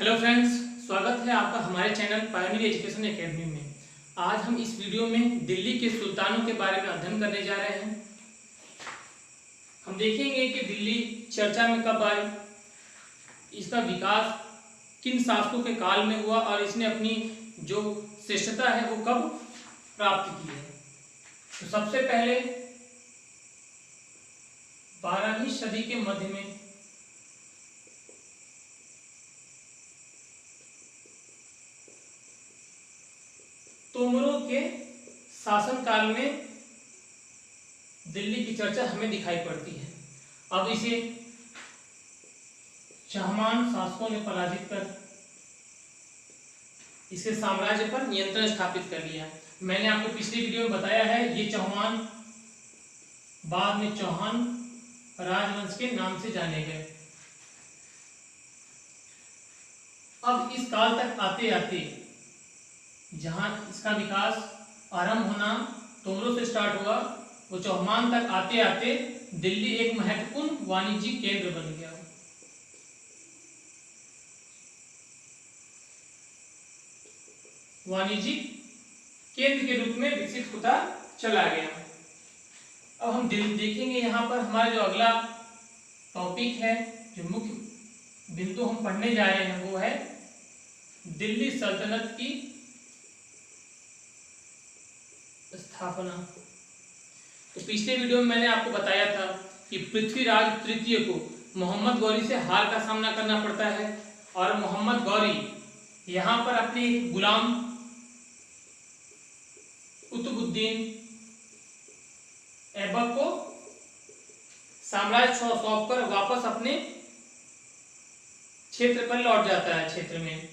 Hello friends, स्वागत है आपका हमारे चैनल पायोनियर एजुकेशन एकेडमी में। आज हम इस वीडियो में दिल्ली के सुल्तानों के बारे में अध्ययन करने जा रहे हैं। हम देखेंगे कि दिल्ली चर्चा में कब आई, इसका विकास किन शासकों के काल में हुआ और इसने अपनी जो श्रेष्ठता है वो कब प्राप्त की है। तो सबसे पहले 12वीं सदी के मध्य में तोमरों के शासनकाल में दिल्ली की चर्चा हमें दिखाई पड़ती है। अब इसे चहमान शासकों ने पराजित कर इसके साम्राज्य पर नियंत्रण स्थापित कर लिया। मैंने आपको पिछली वीडियो में बताया है, ये चौहान बाद में चौहान राजवंश के नाम से जाने गए। अब इस काल तक आते आते जहां इसका विकास आरंभ होना तोमरों से स्टार्ट हुआ, वो चौहान तक आते आते दिल्ली एक महत्वपूर्ण वाणिज्यिक केंद्र बन गया। वाणिज्यिक केंद्र के रूप में विकसित होता चला गया। अब हम देखेंगे यहाँ पर हमारा जो अगला टॉपिक है, जो मुख्य बिंदु हम पढ़ने जा रहे हैं वो है दिल्ली सल्तनत की स्थापना। तो पिछले वीडियो में मैंने आपको बताया था कि पृथ्वीराज तृतीय को मोहम्मद गौरी से हार का सामना करना पड़ता है और मोहम्मद गौरी यहाँ पर अपने गुलाम कुतुबुद्दीन ऐबक को साम्राज्य सौंपकर वापस अपने क्षेत्र पर लौट जाता है। क्षेत्र में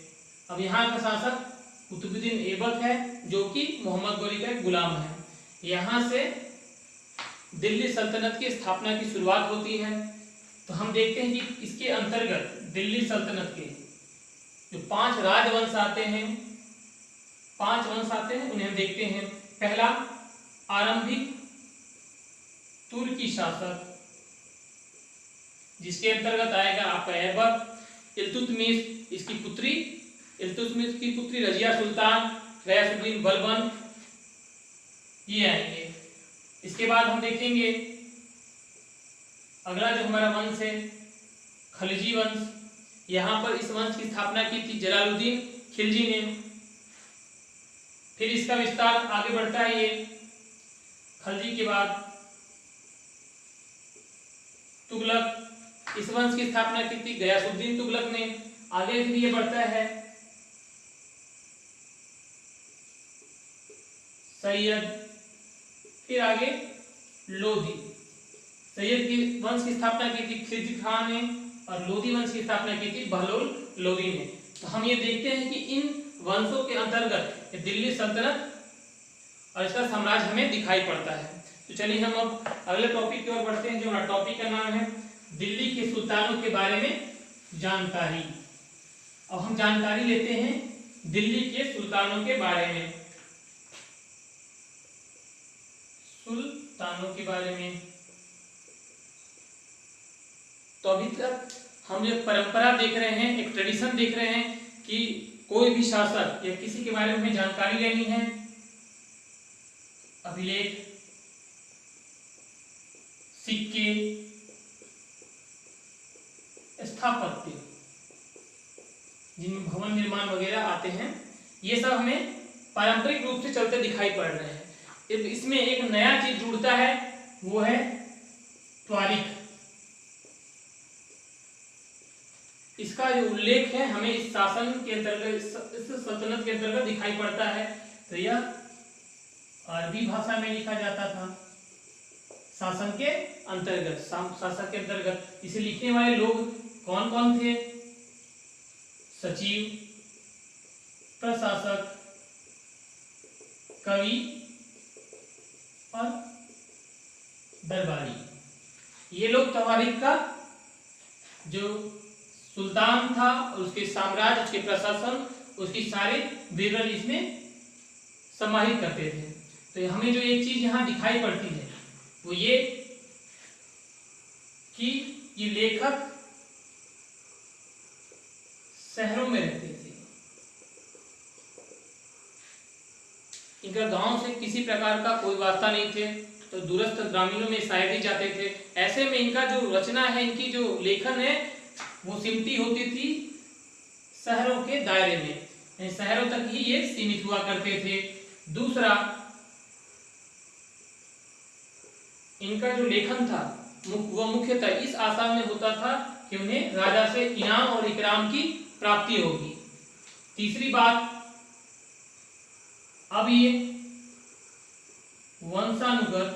अब यहाँ का शासक कुतुबुद्दीन ऐबक है, जो कि मोहम्मद गौरी का गुलाम है। यहाँ से दिल्ली सल्तनत की स्थापना की शुरुआत होती है। तो हम देखते हैं कि इसके अंतर्गत दिल्ली सल्तनत के जो 5 राजवंश आते हैं, 5 वंश आते हैं, उन्हें हम देखते हैं। पहला आरंभिक तुर्की शासक, जिसके अंतर्गत आएगा आपका ऐबक, इल्तुतमिश, इसकी पुत्री इल्तुतमिश की पुत्री रजिया सुल्तान, गयासुद्दीन बलबन, ये आएंगे। इसके बाद हम देखेंगे अगला जो हमारा वंश है खलजी वंश। यहाँ पर इस वंश की स्थापना की थी जलालुद्दीन खिलजी ने। फिर इसका विस्तार आगे बढ़ता है। ये खलजी के बाद तुगलक, इस वंश की स्थापना की थी गयासुद्दीन तुगलक ने। आगे फिर ये बढ़ता है सैयद, फिर आगे लोधी। सैयद की वंश की स्थापना की थी खिलजी खान ने और लोधी वंश की स्थापना की थी बहलोल लोधी ने। तो हम ये देखते हैं कि इन वंशों के अंतर्गत दिल्ली सल्तनत और इसका साम्राज्य हमें दिखाई पड़ता है। तो चलिए हम अब अगले टॉपिक की ओर बढ़ते हैं, जो हमारा टॉपिक का नाम है दिल्ली के सुल्तानों के बारे में जानकारी। अब हम जानकारी लेते हैं दिल्ली के सुल्तानों के बारे में। सुल्तानों के बारे में तो अभी तक हम एक परंपरा देख रहे हैं, एक ट्रेडिशन देख रहे हैं कि कोई भी शासक या किसी के बारे में हमें जानकारी लेनी है, अभिलेख, सिक्के, स्थापत्य, जिनमें भवन निर्माण वगैरह आते हैं, ये सब हमें पारंपरिक रूप से चलते दिखाई पड़ रहे हैं। इसमें एक नया चीज जुड़ता है, वो है तारीख। इसका जो उल्लेख है हमें इस शासन के अंतर्गत, इस सल्तनत के अंतर्गत दिखाई पड़ता है। तो यह अरबी भाषा में लिखा जाता था शासन के अंतर्गत, शासक के अंतर्गत। इसे लिखने वाले लोग कौन कौन थे? सचिव, प्रशासक, कवि और दरबारी। ये लोग तवारीख का जो सुल्तान था और उसके साम्राज्य, उसके प्रशासन, उसकी सारे विवरण इसमें समाहित करते थे। तो हमें जो एक चीज यहाँ दिखाई पड़ती है वो ये कि ये लेखक शहरों में रहते थे। इनका गांव से किसी प्रकार का कोई वास्ता नहीं थे, तो दूरस्थ ग्रामीणों में शायद ही जाते थे। ऐसे में इनका जो रचना है, इनकी जो लेखन है, वो सिमटी होती थी शहरों के दायरे में, शहरों तक ही ये सीमित हुआ करते थे। दूसरा, इनका जो लेखन था वो मुख्यतः इस आशा में होता था कि उन्हें राजा से इनाम और इकराम की प्राप्ति होगी। तीसरी बात, अब ये वंशानुगत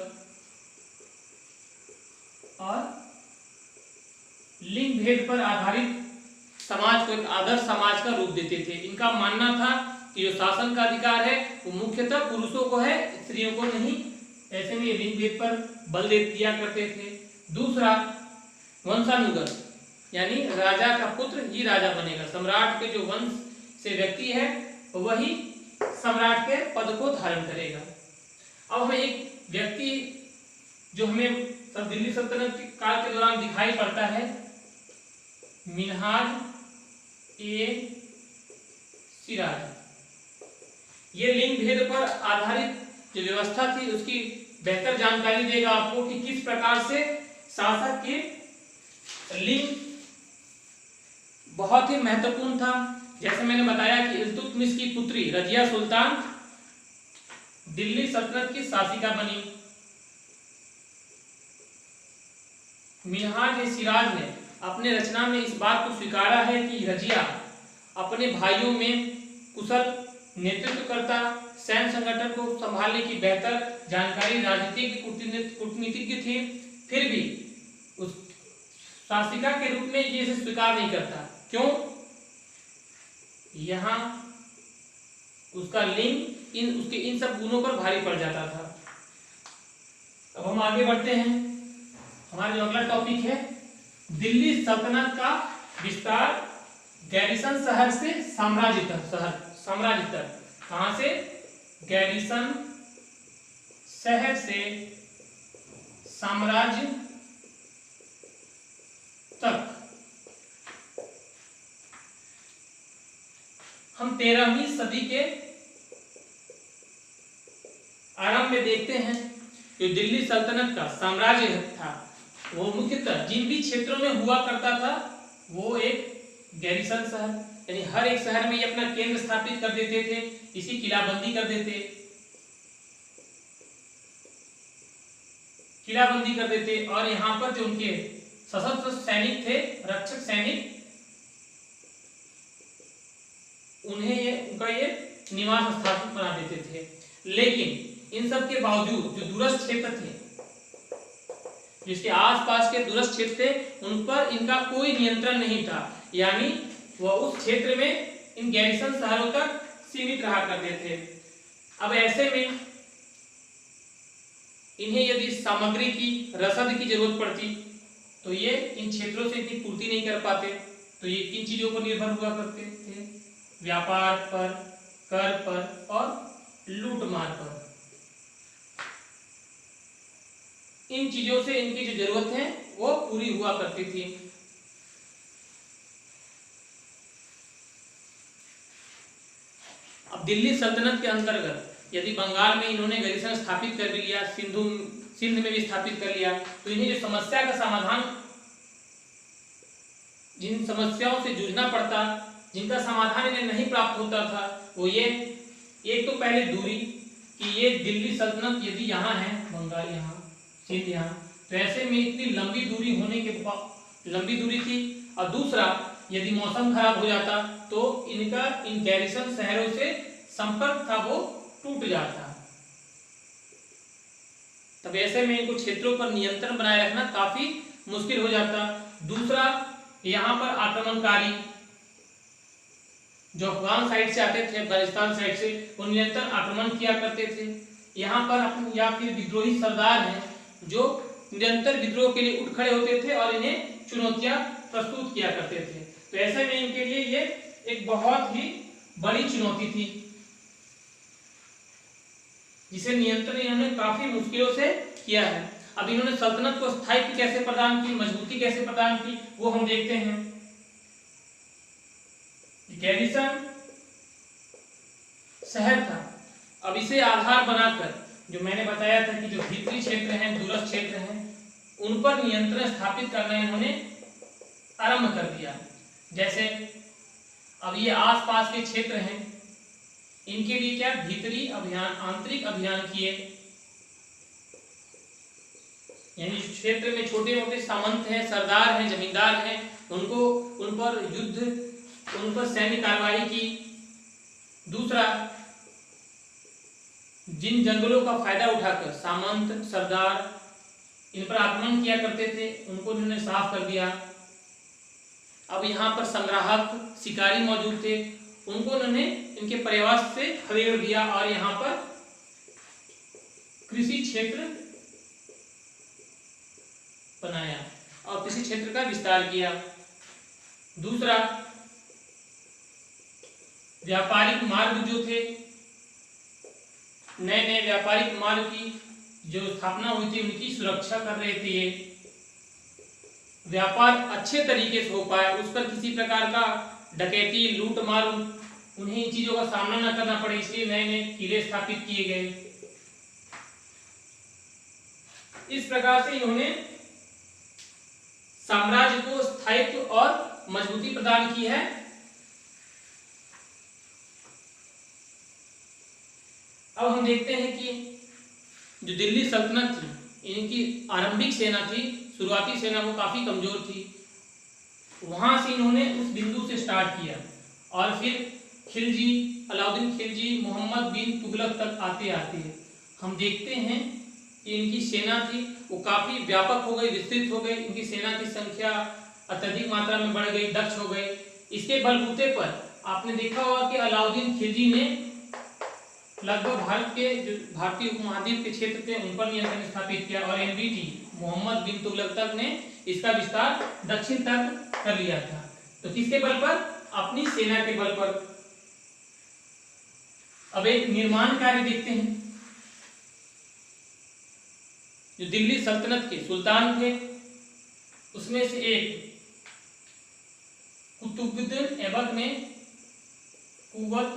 और लिंग भेद पर आधारित समाज को एक आदर्श समाज का रूप देते थे। इनका मानना था कि जो शासन का अधिकार है वो मुख्यतः पुरुषों को है, स्त्रियों को नहीं। ऐसे में ये लिंग भेद पर बल दिया करते थे। दूसरा, वंशानुगत, यानी राजा का पुत्र ही राजा बनेगा। सम्राट के जो वंश से व्यक्ति है वही सम्राट के पद को धारण करेगा। अब हमें एक व्यक्ति जो हमें सब दिल्ली सल्तनत के काल के दौरान दिखाई पड़ता है, मिन्हाज ए सिराज। ये लिंग भेद पर आधारित जो व्यवस्था थी उसकी बेहतर जानकारी देगा आपको कि किस प्रकार से शासक के लिंग बहुत ही महत्वपूर्ण था। जैसे मैंने बताया कि इल्तुतमिश की पुत्री रजिया सुल्तान दिल्ली सल्तनत की शासिका बनी। मिन्हाज ए सिराज ने अपने रचना में इस बात को स्वीकारा है कि रजिया अपने भाइयों में कुशल नेतृत्वकर्ता, सैन्य संगठन को संभालने की बेहतर जानकारी, राजनीतिक कूटनीतिज्ञ थी, फिर भी उस शासिका के रूप में ये इसे स्वीकार नहीं करता। क्यों? यहाँ उसका लिंग उसके इन सब गुणों पर भारी पड़ जाता था। अब हम आगे बढ़ते हैं। हमारा जो अगला टॉपिक है, दिल्ली सल्तनत का विस्तार गैरिसन शहर से साम्राज्य तक। कहां से? गैरिसन शहर से साम्राज्य तक। हम 13वीं सदी के आरंभ में देखते हैं कि दिल्ली सल्तनत का साम्राज्य था वो मुख्यतः जिन भी क्षेत्रों में हुआ करता था वो एक गैरिसन शहर, यानी हर एक शहर में ये अपना केंद्र स्थापित कर देते थे, इसी किलाबंदी कर देते और यहाँ पर जो उनके सशस्त्र सैनिक थे, रक्षक सैनिक, उनका ये निवास स्थापित बना देते थे। लेकिन इन सब के बावजूद जो दूरस्थ क्षेत्र थे, जिसके आसपास के दूरस्थ क्षेत्र थे, उन पर इनका कोई नियंत्रण नहीं था, यानी वह उस क्षेत्र में इन गैरिसन शहरों तक सीमित रहा करते थे। अब ऐसे में इन्हें यदि सामग्री की, रसद की जरूरत पड़ती तो ये इन क्षेत्रों से इतनी पूर्ति नहीं कर पाते, तो ये किन चीजों पर निर्भर हुआ करते थे? व्यापार पर, कर पर और लूटमार पर। इन चीजों से इनकी जो जरूरत है वो पूरी हुआ करती थी। अब दिल्ली सल्तनत के अंतर्गत यदि बंगाल में इन्होंने गैरिसन स्थापित कर भी लिया, सिंध में भी स्थापित कर लिया, तो इन्हें जो समस्या का समाधान, जिन समस्याओं से जूझना पड़ता, जिनका समाधान इन्हें नहीं प्राप्त होता था, वो ये एक तो पहले दूरी कि ये दिल्ली सल्तनत यदि यहाँ है, बंगाल यहाँ, सिंध यहाँ, तो ऐसे में इतनी लंबी दूरी होने के बाद लंबी दूरी थी। और दूसरा, यदि मौसम खराब हो जाता तो इनका इन गैरिसन शहरों से संपर्क था वो टूट जाता। तब ऐसे में इनको क्षेत्रों पर नियंत्रण बनाए रखना काफी मुश्किल हो जाता। दूसरा, यहाँ पर आक्रमणकारी जो अफगान साइड से आते थे, अफगानिस्तान साइड से, वो निरंतर आक्रमण किया करते थे। यहाँ पर या फिर विद्रोही सरदार हैं जो निरंतर विद्रोह के लिए उठ खड़े होते थे और इन्हें चुनौतियां प्रस्तुत किया करते थे। तो ऐसे में इनके लिए ये एक बहुत ही बड़ी चुनौती थी, जिसे नियंत्रण इन्होंने काफी मुश्किलों से किया है। अब इन्होंने सल्तनत को स्थायित्व कैसे प्रदान की, मजबूती कैसे प्रदान की, वो हम देखते हैं। गैरिसन शहर था। अब इसे आधार बनाकर जो मैंने बताया था कि जो भीतरी क्षेत्र हैं, दूरस्थ क्षेत्र हैं, उन पर नियंत्रण स्थापित करना इन्होंने आरंभ कर दिया। जैसे अब ये आसपास के क्षेत्र हैं, इनके लिए क्या भीतरी अभियान, आंतरिक अभियान किए, यानी क्षेत्र में छोटे मोटे सामंत हैं, सरदार हैं, जमींदार हैं, उनको उन पर युद्ध, उन पर सैन्य कार्रवाई की। दूसरा, जिन जंगलों का फायदा उठाकर सामंत, सरदार इन पर आक्रमण किया करते थे, उनको उन्होंने साफ कर दिया। अब यहाँ पर संग्राहक, शिकारी मौजूद थे, उनको उन्होंने इनके पर्यावास से खदेड़ दिया और यहाँ पर कृषि क्षेत्र बनाया और कृषि क्षेत्र का विस्तार किया। दूसरा, व्यापारिक मार्ग जो थे, नए नए व्यापारिक मार्ग की जो स्थापना हुई थी, उनकी सुरक्षा कर रहे थे। ये व्यापार अच्छे तरीके से हो पाए, उस पर किसी प्रकार का डकैती, लूट मार, उन्हें इन चीजों का सामना न करना पड़े, इसलिए नए नए किले स्थापित किए गए। इस प्रकार से इन्होंने साम्राज्य को स्थायित्व और मजबूती प्रदान की है। अब हम देखते हैं कि जो दिल्ली सल्तनत थी, इनकी आरंभिक सेना थी, शुरुआती सेना वो काफी कमजोर थी। वहां से इन्होंने उस बिंदु से स्टार्ट किया और फिर खिलजी, अलाउद्दीन खिलजी, मोहम्मद बिन तुगलक तक आते आते हम देखते हैं कि इनकी सेना थी वो काफी व्यापक हो गई, विस्तृत हो गई। इनकी सेना की संख्या अत्यधिक मात्रा में बढ़ गई, दक्ष हो गई। इसके बलबूते पर आपने देखा होगा कि अलाउद्दीन खिलजी ने लगभग भारत के जो भारतीय उपमहाद्वीप के क्षेत्र थे उन पर नियंत्रण स्थापित किया और एनबीटी मोहम्मद बिन तुगलक तक ने इसका विस्तार दक्षिण तक कर लिया था। तो किसके बल पर? अपनी सेना के बल पर। अब एक निर्माण कार्य देखते हैं। जो दिल्ली सल्तनत के सुल्तान थे, उसमें से एक कुतुबुद्दीन ऐबक ने कुव्वत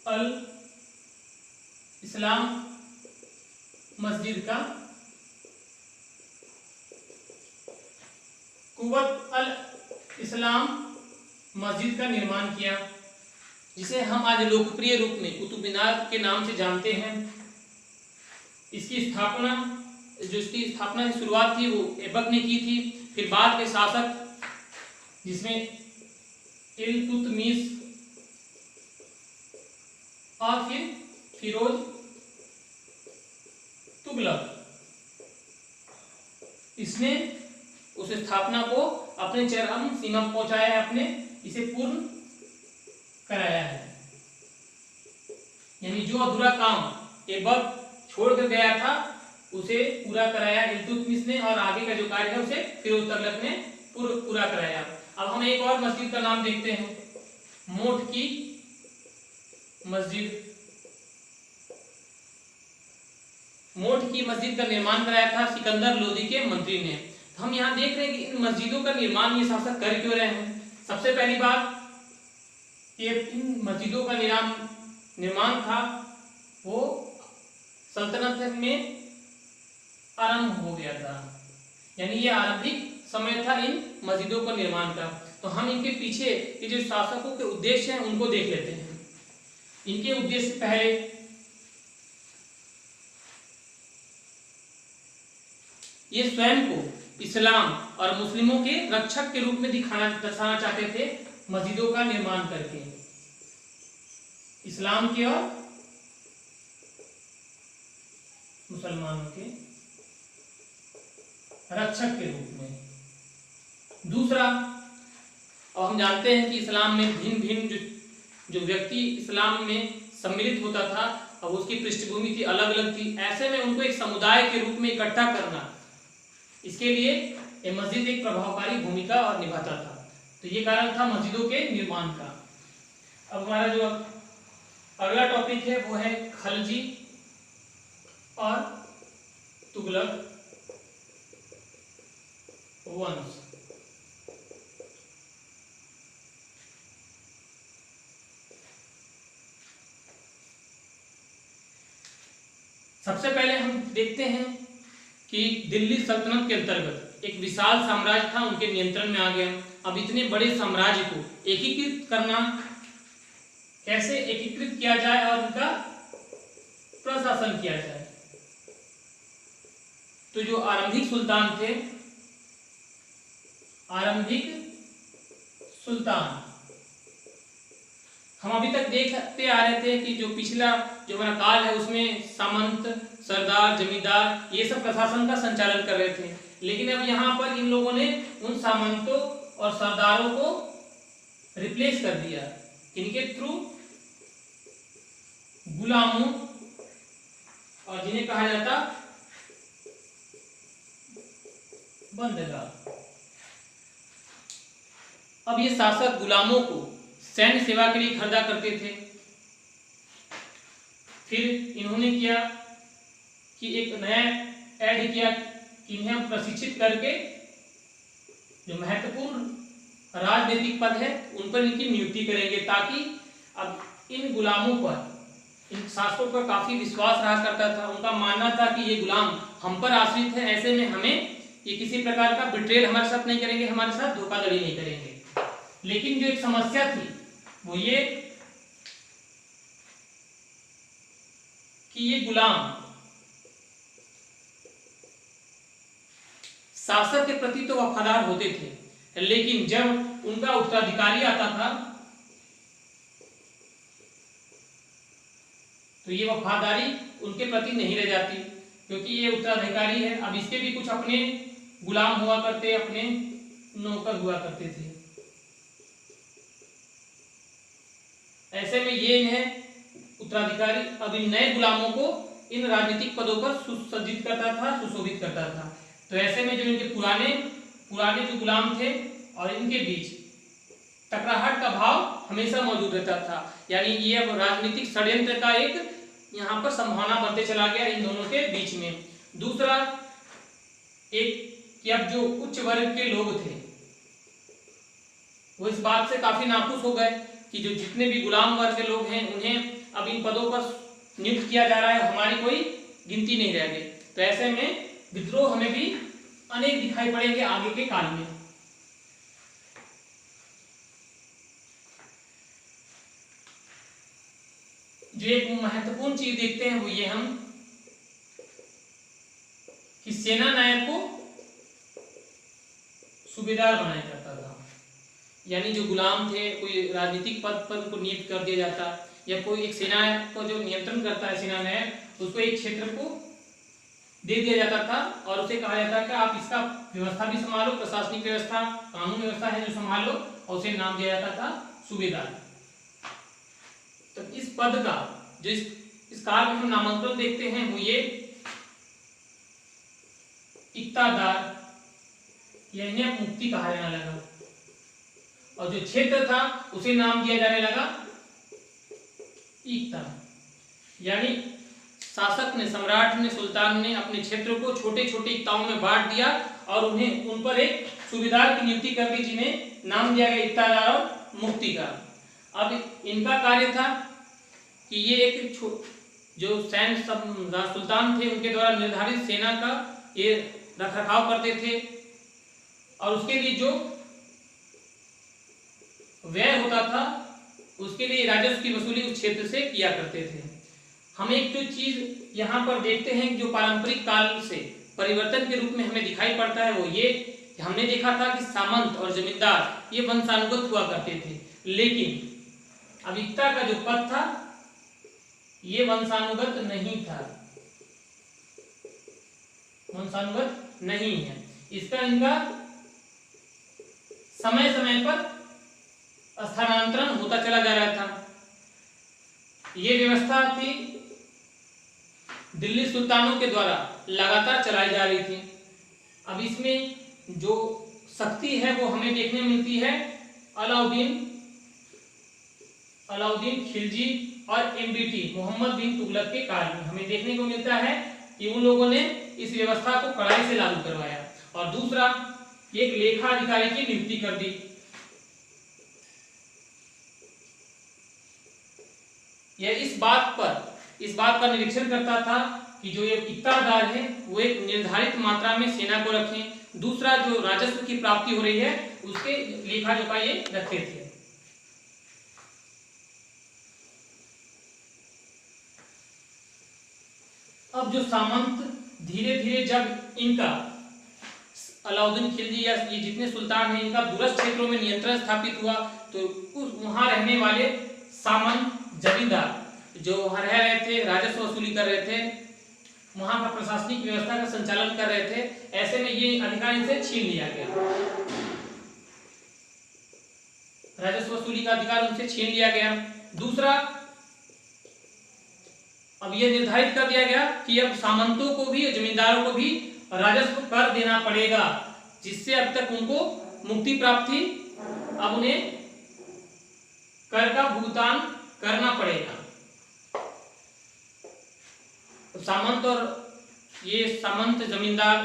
अल इस्लाम मस्जिद का कुव्वत अल इस्लाम मस्जिद का निर्माण किया, जिसे हम आज लोकप्रिय रूप में कुतुब मीनार के नाम से जानते हैं। इसकी स्थापना की शुरुआत थी वो ऐबक ने की थी। फिर बाद के शासक जिसमें इल्तुतमिश और फिर फिरोज तुगलक, इसने उस स्थापना को अपने चरम सीमा पहुंचाया है, अपने इसे पूर्ण कराया है। यानी जो अधूरा काम ऐबक छोड़कर गया था उसे पूरा कराया इल्तुतमिश ने, और आगे का जो कार्य है उसे फिरोज तुगलक ने पूरा कराया। अब हम एक और मस्जिद का नाम देखते हैं, मोठ की मस्जिद। मोठ की मस्जिद का निर्माण कराया था सिकंदर लोदी के मंत्री ने। तो हम यहाँ देख रहे हैं कि इन मस्जिदों का निर्माण ये शासक कर क्यों रहे हैं। सबसे पहली बात, ये इन मस्जिदों का निर्माण था वो सल्तनत में आरंभ हो गया था, यानी ये आरंभिक समय था इन मस्जिदों का निर्माण का। तो हम इनके पीछे ये जो शासकों के उद्देश्य हैं उनको देख लेते हैं। इनके उद्देश्य पहले, ये स्वयं को इस्लाम और मुस्लिमों के रक्षक के रूप में दर्शाना चाहते थे, मस्जिदों का निर्माण करके इस्लाम के और मुसलमानों के रक्षक के रूप में। दूसरा, और हम जानते हैं कि इस्लाम में भिन्न भिन्न जो व्यक्ति इस्लाम में सम्मिलित होता था और उसकी पृष्ठभूमि थी अलग अलग थी, ऐसे में उनको एक समुदाय के रूप में इकट्ठा करना, इसके लिए ये मस्जिद एक प्रभावकारी भूमिका और निभाता था। तो ये कारण था मस्जिदों के निर्माण का। अब हमारा जो अगला टॉपिक है वो है खलजी और तुगलक वंश। सबसे पहले हम देखते हैं कि दिल्ली सल्तनत के अंतर्गत एक विशाल साम्राज्य था, उनके नियंत्रण में आ गया। अब इतने बड़े साम्राज्य को एकीकृत करना, कैसे एकीकृत किया जाए और उनका प्रशासन किया जाए। तो जो आरंभिक सुल्तान थे, आरंभिक सुल्तान, हम अभी तक देखते आ रहे थे कि जो पिछला जो हमारा काल है उसमें सामंत, सरदार, जमींदार ये सब प्रशासन का संचालन कर रहे थे। लेकिन अब यहाँ पर इन लोगों ने उन सामंतों और सरदारों को रिप्लेस कर दिया। इनके थ्रू गुलामों, और जिन्हें कहा जाता बंदगार। अब ये शासक गुलामों को सैन्य सेवा के लिए खरीदा करते थे। फिर इन्होंने किया कि एक नया ऐड किया, इन्हें प्रशिक्षित करके जो महत्वपूर्ण राजनीतिक पद है उन पर इनकी नियुक्ति करेंगे, ताकि अब इन गुलामों पर, इन शासकों पर काफी विश्वास रहा करता था। उनका मानना था कि ये गुलाम हम पर आश्रित है, ऐसे में हमें ये किसी प्रकार का बिट्रेल हमारे साथ नहीं करेंगे, हमारे साथ धोखाधड़ी नहीं करेंगे। लेकिन जो एक समस्या थी वो ये कि ये गुलाम शासक के प्रति तो वफादार होते थे, लेकिन जब उनका उत्तराधिकारी आता था तो ये वफादारी उनके प्रति नहीं रह जाती, क्योंकि ये उत्तराधिकारी है। अब इसके भी कुछ अपने गुलाम हुआ करते, अपने नौकर हुआ करते थे। ऐसे में ये इन्हें उत्तराधिकारी अब इन नए गुलामों को इन राजनीतिक पदों पर सुसज्जित करता था, सुशोभित करता था। तो ऐसे में जो इनके पुराने जो गुलाम थे और इनके बीच टकराहट का भाव हमेशा मौजूद रहता था। यानी ये अब राजनीतिक षड्यंत्र का एक यहाँ पर संभावना बनते चला गया इन दोनों के बीच में। दूसरा एक कि अब जो उच्च वर्ग के लोग थे वो इस बात से काफी नाखुश हो गए कि जो जितने भी गुलाम वर्ग के लोग हैं उन्हें अब इन पदों पर नियुक्त किया जा रहा है, हमारी कोई गिनती नहीं रह गई। तो ऐसे में विद्रोह हमें भी अनेक दिखाई पड़ेंगे आगे के काल में। जो एक महत्वपूर्ण चीज देखते हैं वो ये हम कि सेना नायक को सूबेदार बनाया जाता था। यानी जो गुलाम थे, कोई राजनीतिक पद पर उनको नियुक्त कर दिया जाता, या कोई एक सेना को जो नियंत्रण करता है सेना नायक, उसको एक क्षेत्र को दे दिया जाता था और उसे कहा जाता है कि आप इसका व्यवस्था भी संभालो, प्रशासनिक व्यवस्था, कानून व्यवस्था है जो संभालो, और उसे नाम दिया जाता था सूबेदार। तो इस पद का जो इस काल में हम नामांकन देखते हैं वो ये इक्तादार, या इन्हें मुक्ति कहा जाने लगा, और जो क्षेत्र था उसे नाम दिया जाने लगा इक्ता। यानी शासक ने, सम्राट ने, सुल्तान ने अपने क्षेत्र को छोटे छोटे इक्ताओं में बांट दिया और उन्हें उन पर एक सूबेदार की नियुक्ति कर दी, जिन्हें नाम दिया गया इक्तादार और मुक्ति का। अब इनका कार्य था कि ये एक जो सैन्य सुल्तान थे उनके द्वारा निर्धारित सेना का ये रखरखाव करते थे, और उसके लिए जो व्यय होता था उसके लिए राजस्व की वसूली उस क्षेत्र से किया करते थे। हम एक जो चीज यहाँ पर देखते हैं जो पारंपरिक काल से परिवर्तन के रूप में हमें दिखाई पड़ता है वो ये, हमने देखा था कि सामंत और जमींदार ये वंशानुगत हुआ करते थे, लेकिन अब इक्ता का जो पद था ये वंशानुगत नहीं था, वंशानुगत नहीं है। इसका इनका समय समय पर स्थानांतरण होता चला जा रहा था। ये व्यवस्था थी दिल्ली सुल्तानों के द्वारा लगातार चलाई जा रही थी। अब इसमें जो शक्ति है वो हमें देखने मिलती है अलाउद्दीन खिलजी और एमबीटी मोहम्मद बिन तुगलक के काल में हमें देखने को मिलता है कि उन लोगों ने इस व्यवस्था को कड़ाई से लागू करवाया। और दूसरा, एक लेखा अधिकारी की नियुक्ति कर दी। यह इस बात का निरीक्षण करता था कि जो ये इक्तादार है वो एक निर्धारित मात्रा में सेना को रखें। दूसरा, जो राजस्व की प्राप्ति हो रही है उसके लेखा जोखा ये रखते थे। अब जो सामंत धीरे धीरे जब इनका अलाउद्दीन खिलजी या ये जितने सुल्तान हैं इनका दूरस्थ क्षेत्रों में नियंत्रण स्थापित हुआ, तो उस वहां रहने वाले सामंत जमींदार जो वहां रह रहे थे, राजस्व वसूली कर रहे थे, वहां का प्रशासनिक व्यवस्था का संचालन कर रहे थे, ऐसे में ये अधिकार इनसे छीन लिया गया। राजस्व वसूली का अधिकार उनसे छीन लिया गया। दूसरा, अब ये निर्धारित कर दिया गया कि अब सामंतों को भी, जमींदारों को भी राजस्व कर देना पड़ेगा, जिससे अब तक उनको मुक्ति प्राप्त थी, अब उन्हें कर का भुगतान करना पड़ेगा। तो सामंत और ये सामंत जमींदार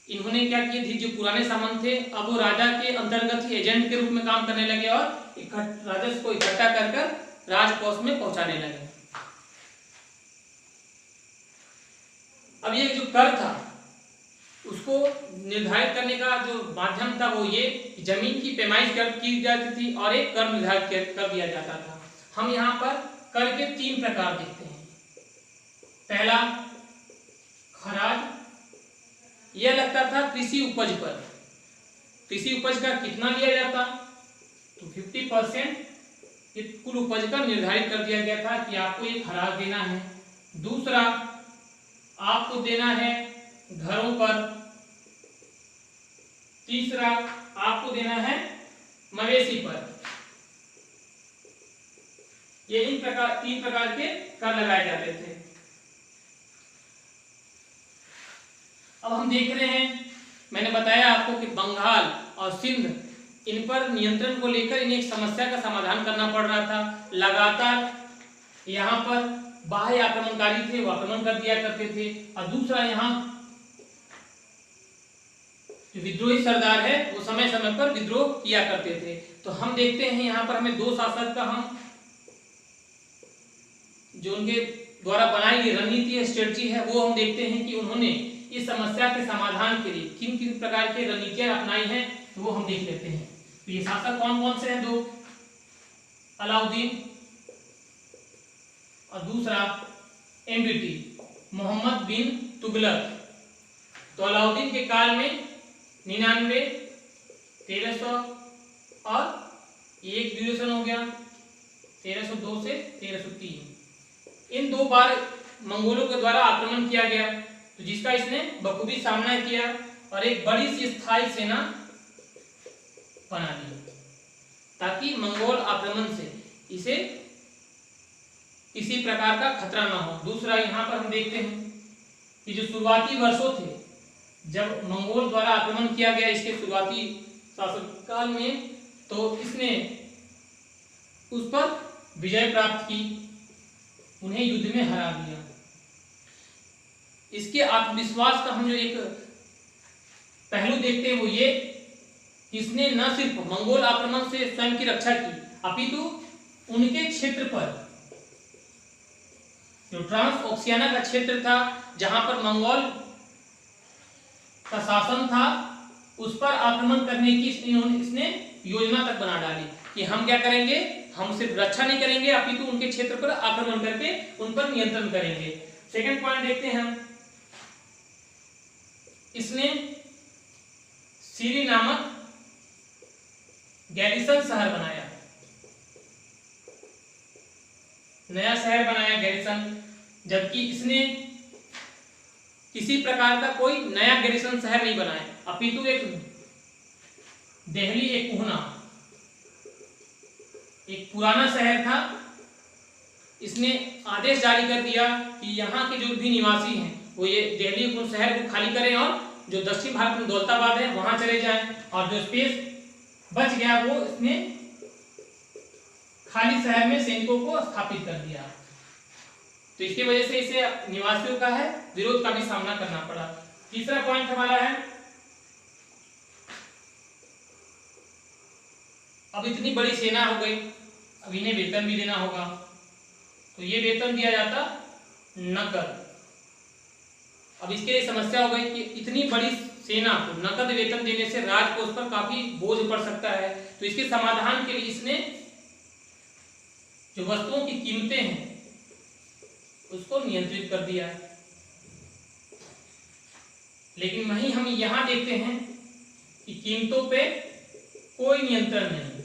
इन्होंने क्या किए थे, जो पुराने सामंत थे अब वो राजा के अंतर्गत ही एजेंट के रूप में काम करने लगे और राजस्व को इकट्ठा कर कर राजकोष में पहुंचाने लगे। अब ये जो कर था उसको निर्धारित करने का जो माध्यम था वो ये जमीन की पैमाइश की जाती थी और एक कर निर्धारित कर दिया जाता था। हम यहाँ पर कर के 3 प्रकार देखते हैं। पहला, खराज, यह लगता था कृषि उपज पर। कृषि उपज का कितना लिया जाता, तो 50% कुल उपज का निर्धारित कर दिया गया था कि आपको ये खराज देना है। दूसरा, आपको देना है घरों पर। तीसरा, आपको देना है मवेशी पर। ये इन प्रकार 3 प्रकार के कर लगाए जाते थे। अब हम देख रहे हैं, मैंने बताया आपको कि बंगाल और सिंध इन पर नियंत्रण को लेकर इन्हें एक समस्या का समाधान करना पड़ रहा था। लगातार यहाँ पर बाह्य आक्रमणकारी थे, वो आक्रमण कर दिया करते थे। और दूसरा, यहाँ जो विद्रोही सरदार है वो समय समय पर विद्रोह किया करते थे। तो हम देखते हैं यहाँ पर हमें 2 शासक का हम जो उनके द्वारा बनाई गई रणनीति है, स्ट्रेटजी है, वो हम देखते हैं कि उन्होंने इस समस्या के समाधान के लिए किन किन प्रकार की रणनीतियां अपनाई हैं, तो वो हम देख लेते हैं। तो ये शासक कौन कौन से हैं? 2, अलाउद्दीन और दूसरा MBT, मोहम्मद बिन तुगलक। तो अलाउद्दीन के काल में 99, 1300 और एक ड्यूरेशन हो गया 1302 से 1303। इन 2 बार मंगोलों के द्वारा आक्रमण किया गया, तो जिसका इसने बखूबी सामना किया और एक बड़ी सी स्थायी सेना बना ली ताकि मंगोल आक्रमण से इसे किसी प्रकार का खतरा ना हो। दूसरा, यहाँ पर हम देखते हैं कि जो शुरुआती वर्षों थे जब मंगोल द्वारा आक्रमण किया गया इसके शुरुआती शासनकाल में, तो इसने उस पर विजय प्राप्त की, उन्हें युद्ध में हरा दिया। इसके आत्मविश्वास का हम जो एक पहलू देखते हैं वो ये, इसने न सिर्फ मंगोल आक्रमण से स्वयं की रक्षा की, अपितु उनके क्षेत्र पर जो ट्रांस ओशियाना का क्षेत्र था जहां पर मंगोल का शासन था, उस पर आक्रमण करने की इसने योजना तक बना डाली कि हम क्या करेंगे, हम सिर्फ रक्षा नहीं करेंगे अपितु उनके क्षेत्र पर आक्रमण करके उन पर नियंत्रण करेंगे। सेकंड पॉइंट देखते हैं हम, इसने सीरी नामक गैरिसन शहर बनाया, नया शहर बनाया गैरिसन, जबकि इसने किसी प्रकार का कोई नया गैरिसन शहर नहीं बनाया, अपितु एक दिल्ली, एक पूना, एक पुराना शहर था। इसने आदेश जारी कर दिया कि यहाँ के जो भी निवासी हैं वो ये दिल्ली को शहर को खाली करें और जो दक्षिण भारत में दौलताबाद है वहां चले जाएं, और जो स्पेस बच गया वो इसने खाली शहर में सैनिकों को स्थापित कर दिया। तो इसकी वजह से इसे निवासियों का है विरोध का भी सामना करना पड़ा। तीसरा पॉइंट हमारा है, अब इतनी बड़ी सेना हो गई, अब इन्हें वेतन भी देना होगा, तो ये वेतन दिया जाता नकद। अब इसके लिए समस्या हो गई कि इतनी बड़ी सेना को नकद वेतन देने से राजकोष पर काफी बोझ पड़ सकता है। तो इसके समाधान के लिए इसने जो वस्तुओं की कीमतें हैं उसको नियंत्रित कर दिया। लेकिन वहीं हम यहां देखते हैं कि कीमतों पे कोई नियंत्रण नहीं।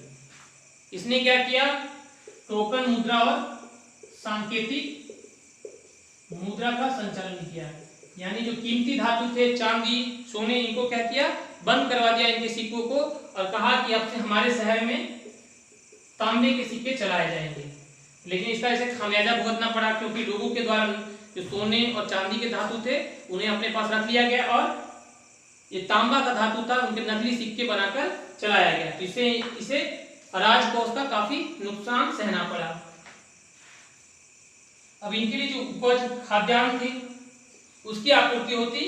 इसने क्या किया, टोकन मुद्रा और सांकेतिक मुद्रा का संचालन किया। यानी जो कीमती धातु थे, चांदी, सोने, इनको क्या किया, बंद करवा दिया इनके सिक्कों को, और कहा कि अब से हमारे शहर में तांबे के सिक्के चलाए जाएंगे। लेकिन इसका इसे खामियाजा भुगतना पड़ा, क्योंकि लोगों के द्वारा जो सोने और चांदी के धातु थे उन्हें अपने पास रख लिया गया और ये तांबा का धातु था उनके नकली सिक्के बनाकर चलाया गया। तो इसे राजकोष का काफी नुकसान सहना पड़ा। अब इनके लिए जो उपज खाद्यान्न थी उसकी आपूर्ति होती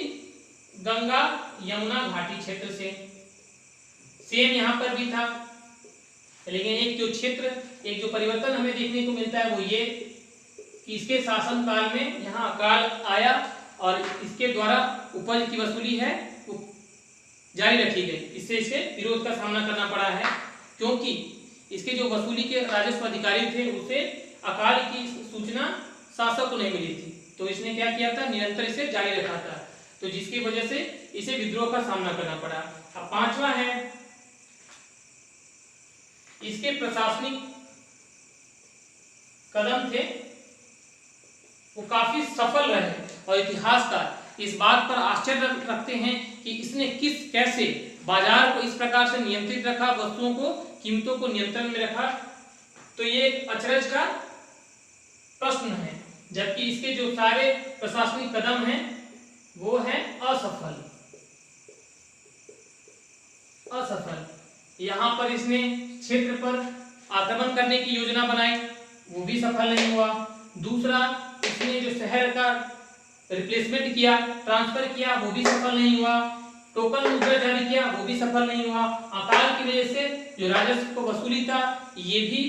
गंगा यमुना घाटी क्षेत्र से। सेम यहाँ पर भी था, लेकिन एक जो परिवर्तन हमें देखने को मिलता है वो ये कि इसके शासन काल में यहाँ अकाल आया और इसके द्वारा उपज की वसूली है वो जारी रखी गई। इससे इसे विरोध का सामना करना पड़ा है, क्योंकि इसके जो वसूली के राजस्व अधिकारी थे उसे अकाल की सूचना शासक को नहीं मिली थी। तो इसने क्या किया था, निरंतर इसे जारी रखा था, तो जिसकी वजह से इसे विद्रोह का सामना करना पड़ा। अब पांचवा है, इसके प्रशासनिक कदम थे वो काफी सफल रहे और इतिहासकार इस बात पर आश्चर्य रखते हैं कि इसने कैसे बाजार को इस प्रकार से नियंत्रित रखा, वस्तुओं को, कीमतों को नियंत्रण में रखा। तो ये एक अचरज का प्रश्न है, जबकि इसके जो सारे प्रशासनिक कदम हैं वो है असफल। यहाँ पर इसने क्षेत्र पर आक्रमण करने की योजना बनाई, वो भी सफल नहीं हुआ। दूसरा, इसने जो शहर का रिप्लेसमेंट किया, ट्रांसफर किया, वो भी सफल नहीं हुआ। टोकन मुद्रा जारी किया, वो भी सफल नहीं हुआ। अकाल की वजह से जो राजस्व को वसूली था ये भी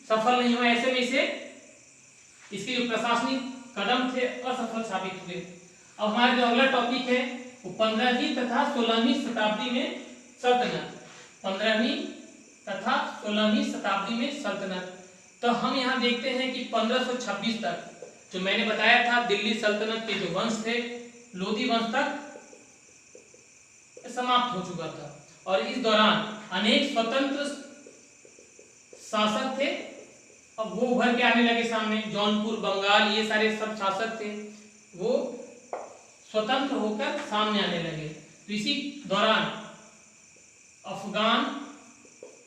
सफल नहीं हुआ। ऐसे में इसके जो प्रशासनिक कदम थे असफल साबित हुए। अब हमारा जो अगला टॉपिक है वो 15वीं तथा 16वीं शताब्दी में सल्तनत। 15वीं तथा 16वीं शताब्दी में सल्तनत। तो हम यहाँ देखते हैं कि 1526 तक जो मैंने बताया था दिल्ली सल्तनत के जो वंश थे, लोधी वंश तक समाप्त हो चुका था, और इस दौरान अनेक स्वतंत्र शासक थे। अब वो उभर के आने लगे सामने, जौनपुर, बंगाल, ये सारे सब शासक थे वो स्वतंत्र होकर सामने आने लगे। तो इसी दौरान अफगान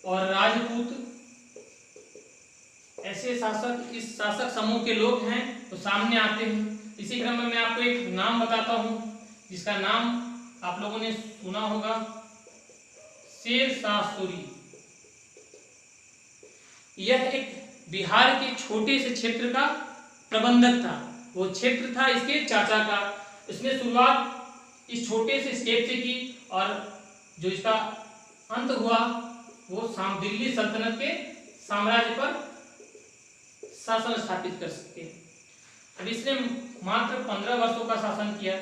और राजपूत ऐसे शासक, इस शासक समूह के लोग हैं तो सामने आते हैं। इसी क्रम में मैं आपको एक नाम बताता हूं जिसका नाम आप लोगों ने सुना होगा, शेर शाह सूरी। यह एक बिहार के छोटे से क्षेत्र का प्रबंधक था। वो क्षेत्र था इसके चाचा का। इसने शुरुआत इस छोटे से स्टेट से की और जो इसका अंत हुआ वो दिल्ली सल्तनत के साम्राज्य पर शासन स्थापित कर सके। अब इसने मात्र 15 वर्षों का शासन किया,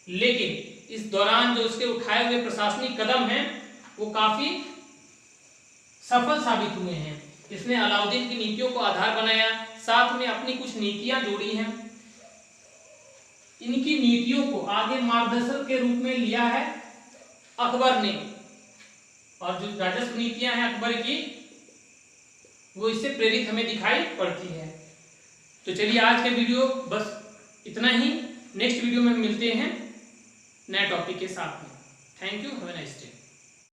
लेकिन इस दौरान जो उसके उठाए हुए प्रशासनिक कदम हैं वो काफी सफल साबित हुए हैं। इसने अलाउद्दीन की नीतियों को आधार बनाया, साथ में अपनी कुछ नीतियां जोड़ी हैं। इनकी नीतियों को आगे मार्गदर्शक के रूप में लिया है अकबर ने, और जो राजस्व नीतियां हैं अकबर की वो इससे प्रेरित हमें दिखाई पड़ती है। तो चलिए आज के वीडियो बस इतना ही। नेक्स्ट वीडियो में मिलते हैं नए टॉपिक के साथ में। Thank you, have a nice day.